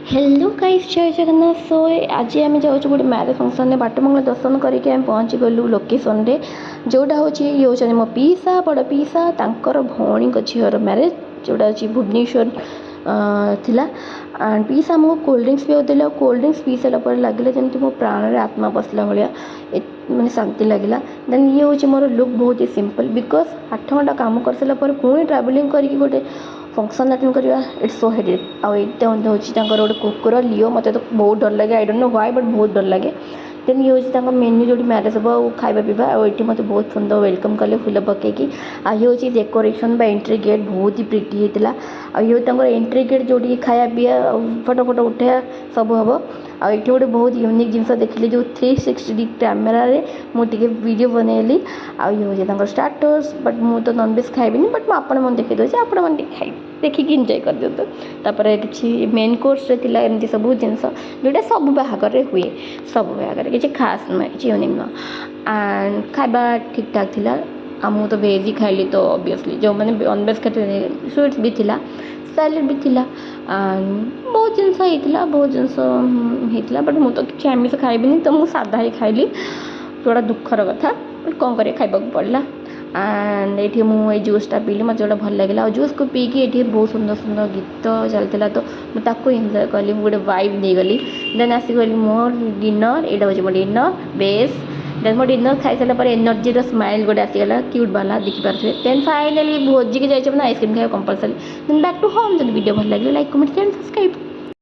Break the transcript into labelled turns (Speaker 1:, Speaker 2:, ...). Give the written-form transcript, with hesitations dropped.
Speaker 1: Hello guys जय जगन्नाथ। सो आज आम जाऊँ गोटे मैरेज फंक्शन में बाटमंगला दर्शन करके आम पहुँची गलु लोकेशन रे जोटा हूँ ये हूँ मो पीसा बड़ पीसा तांकर भौणी झीर मैरेज जोटा हूँ भुवनेश्वर थिला। एंड पीसा आमको कोल्ड ड्रिंक्स पियाउले कोल्ड ड्रिंक्स पी सारापर लगे जमी मो प्राण आत्मा पशला भाया मैंने शांति लगे। देन ये हूँ मोर लुक बहुत ही सिंपल बिकज 8 घंटा काम कर सारापर पुणी ट्रावेलिंग करके गोटे फंक्शन अटेंड करवा इट्स सो हेडेक आउ ये हूँ गोटे कुकुर लियो मत तो बहुत डर लगे I don't know why but बहुत डर लगे। देन ये हूँ मेन्यू जो मैरेज हम खाଇବା पीवा ये मत बहुत सुंदर वेलकम कले फुल पकईकि ये हूँ डेकोरेशन एंट्री गेट बहुत ही प्रिटी होता ये एंट्री गेट जो खाया पीया फोटो फोटो उठाया सब हम आए गोटे बहुत यूनिक जिनस देखिए जो 360 कैमेरा मुझे वीडियो बनैली ये हूँ स्टार्टर्स बट मुझे तो नॉनवेज खाइबी बट मुझे देखी दूसरी आपण मैंने खाइ देखिए एंजॉय कर दिखाँ तापर कि मेन कोर्स एमती सब जिनस जोटा सब बाहागर हुए सब बाहागर किसी खास नुहे कि यूनिक नुह एंड खाଇବା ठीक ठाक थिला मुझे तो भेज ही खाइली तो ऑब्वियसली जो मैंने नॉनवेज खाते स्वीट्स भी थिला सैलेड भी थिला बहुत जिनस बहुत जिनस होता बट मुझे तो किसी आमिष खाइबी तो मुझे सादा ही खाइली जोड़ा दुखर कथा बट कौन कर खाइबा पड़ला। एंड ये मुझे जूसटा पीली मत जोटा भल लगे जूस को पीकी ये बहुत सुंदर सुंदर गीत चलता तो मुझे एंजॉय कली गोटे वाइब दे गली। देन आसीगली मोर डिनर यहाँ हूँ मो डिनर बेस देन मो डिनर खाई सारापर एनर्जी स्माइल गोटे आसीगला क्यूट वाला देखिपे। देन फाइनाली भोजी के जाइए आइसक्रीम खाई compulsory. Then back to home जब वीडियो भल लगे लाइक कमेंट शेयर सब्सक्राइब।